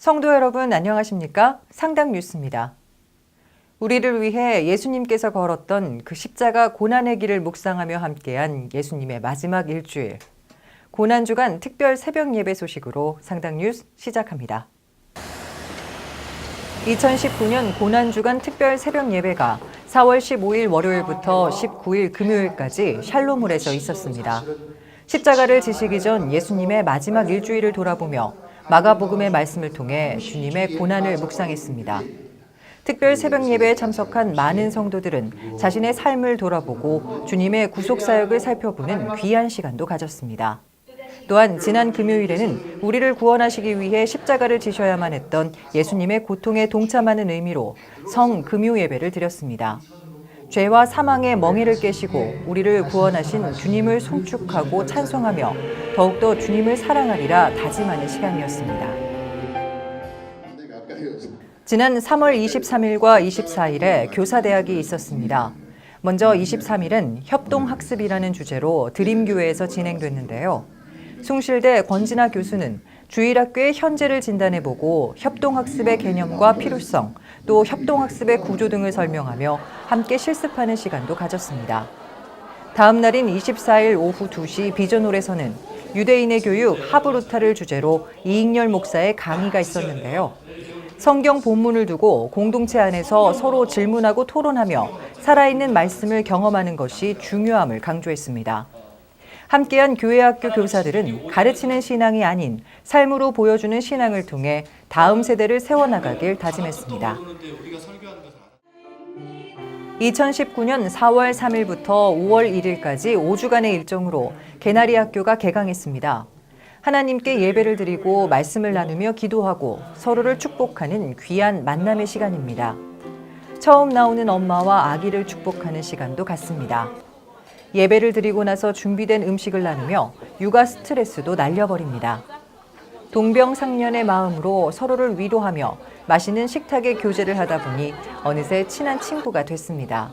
성도 여러분 안녕하십니까? 상당 뉴스입니다. 우리를 위해 예수님께서 걸었던 그 십자가 고난의 길을 묵상하며 함께한 예수님의 마지막 일주일. 고난주간 특별 새벽 예배 소식으로 상당 뉴스 시작합니다. 2019년 고난주간 특별 새벽 예배가 4월 15일 월요일부터 19일 금요일까지 샬롬홀에서 있었습니다. 십자가를 지시기 전 예수님의 마지막 일주일을 돌아보며 마가복음의 말씀을 통해 주님의 고난을 묵상했습니다. 특별 새벽 예배에 참석한 많은 성도들은 자신의 삶을 돌아보고 주님의 구속 사역을 살펴보는 귀한 시간도 가졌습니다. 또한 지난 금요일에는 우리를 구원하시기 위해 십자가를 지셔야만 했던 예수님의 고통에 동참하는 의미로 성금요 예배를 드렸습니다. 죄와 사망의 멍에를 깨시고 우리를 구원하신 주님을 송축하고 찬송하며 더욱더 주님을 사랑하리라 다짐하는 시간이었습니다. 지난 3월 23일과 24일에 교사대학이 있었습니다. 먼저 23일은 협동학습이라는 주제로 드림교회에서 진행됐는데요. 숭실대 권진아 교수는 주일학교의 현재를 진단해보고 협동학습의 개념과 필요성, 또 협동학습의 구조 등을 설명하며 함께 실습하는 시간도 가졌습니다. 다음 날인 24일 오후 2시 비전홀에서는 유대인의 교육 하브루타를 주제로 이익열 목사의 강의가 있었는데요. 성경 본문을 두고 공동체 안에서 서로 질문하고 토론하며 살아있는 말씀을 경험하는 것이 중요함을 강조했습니다. 함께한 교회학교 교사들은 가르치는 신앙이 아닌 삶으로 보여주는 신앙을 통해 다음 세대를 세워나가길 다짐했습니다. 2019년 4월 3일부터 5월 1일까지 5주간의 일정으로 개나리 학교가 개강했습니다. 하나님께 예배를 드리고 말씀을 나누며 기도하고 서로를 축복하는 귀한 만남의 시간입니다. 처음 나오는 엄마와 아기를 축복하는 시간도 갖습니다. 예배를 드리고 나서 준비된 음식을 나누며 육아 스트레스도 날려버립니다. 동병상련의 마음으로 서로를 위로하며 맛있는 식탁에 교제를 하다 보니 어느새 친한 친구가 됐습니다.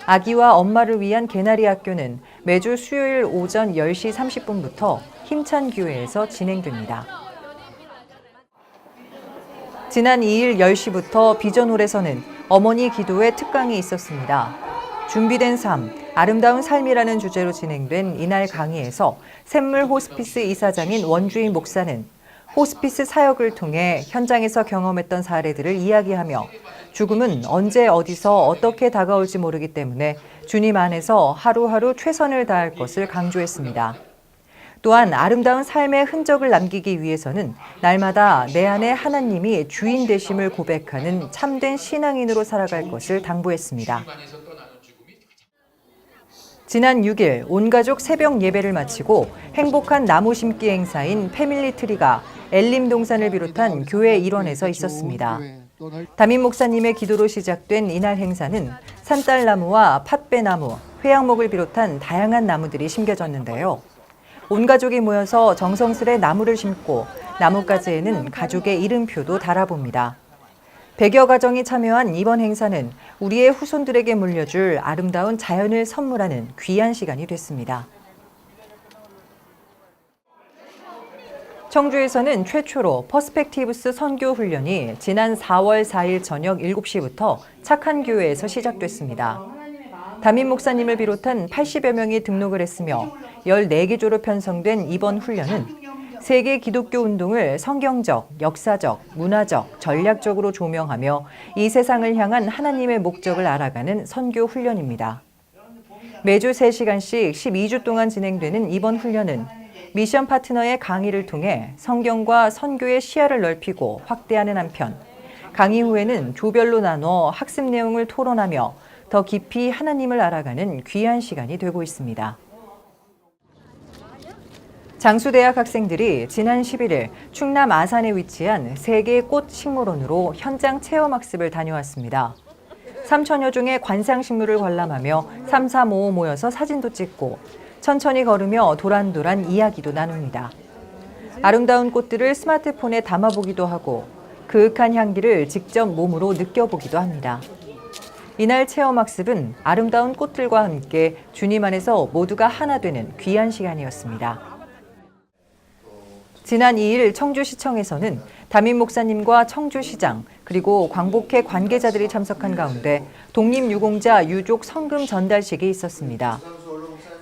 아기와 엄마를 위한 개나리 학교는 매주 수요일 오전 10시 30분부터 힘찬 교회에서 진행됩니다. 지난 2일 10시부터 비전홀에서는 어머니 기도회 특강이 있었습니다. 준비된 삶, 아름다운 삶이라는 주제로 진행된 이날 강의에서 샘물 호스피스 이사장인 원주인 목사는 호스피스 사역을 통해 현장에서 경험했던 사례들을 이야기하며 죽음은 언제 어디서 어떻게 다가올지 모르기 때문에 주님 안에서 하루하루 최선을 다할 것을 강조했습니다. 또한 아름다운 삶의 흔적을 남기기 위해서는 날마다 내 안에 하나님이 주인 되심을 고백하는 참된 신앙인으로 살아갈 것을 당부했습니다. 지난 6일 온가족 새벽 예배를 마치고 행복한 나무 심기 행사인 패밀리트리가 엘림동산을 비롯한 교회 일원에서 있었습니다. 담임 목사님의 기도로 시작된 이날 행사는 산딸나무와 팥배나무, 회양목을 비롯한 다양한 나무들이 심겨졌는데요. 온 가족이 모여서 정성스레 나무를 심고 나뭇가지에는 가족의 이름표도 달아봅니다. 100여 가정이 참여한 이번 행사는 우리의 후손들에게 물려줄 아름다운 자연을 선물하는 귀한 시간이 됐습니다. 청주에서는 최초로 퍼스펙티브스 선교 훈련이 지난 4월 4일 저녁 7시부터 착한 교회에서 시작됐습니다. 담임 목사님을 비롯한 80여 명이 등록을 했으며 14기조로 편성된 이번 훈련은 세계 기독교 운동을 성경적, 역사적, 문화적, 전략적으로 조명하며 이 세상을 향한 하나님의 목적을 알아가는 선교 훈련입니다. 매주 3시간씩 12주 동안 진행되는 이번 훈련은 미션 파트너의 강의를 통해 성경과 선교의 시야를 넓히고 확대하는 한편 강의 후에는 조별로 나눠 학습 내용을 토론하며 더 깊이 하나님을 알아가는 귀한 시간이 되고 있습니다. 장수대학 학생들이 지난 11일 충남 아산에 위치한 세계 꽃 식물원으로 현장 체험학습을 다녀왔습니다. 3천여 종의 관상식물을 관람하며 3, 4, 5 모여서 사진도 찍고 천천히 걸으며 도란도란 이야기도 나눕니다. 아름다운 꽃들을 스마트폰에 담아보기도 하고 그윽한 향기를 직접 몸으로 느껴보기도 합니다. 이날 체험학습은 아름다운 꽃들과 함께 주님 안에서 모두가 하나 되는 귀한 시간이었습니다. 지난 2일 청주시청에서는 담임 목사님과 청주시장 그리고 광복회 관계자들이 참석한 가운데 독립유공자 유족 성금 전달식이 있었습니다.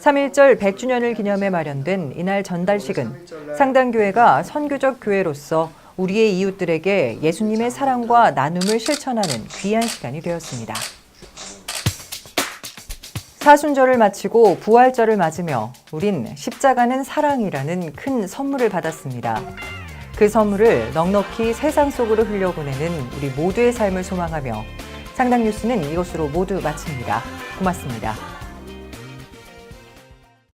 3.1절 100주년을 기념해 마련된 이날 전달식은 상당교회가 선교적 교회로서 우리의 이웃들에게 예수님의 사랑과 나눔을 실천하는 귀한 시간이 되었습니다. 사순절을 마치고 부활절을 맞으며 우린 십자가는 사랑이라는 큰 선물을 받았습니다. 그 선물을 넉넉히 세상 속으로 흘려보내는 우리 모두의 삶을 소망하며 상당뉴스는 이것으로 모두 마칩니다. 고맙습니다.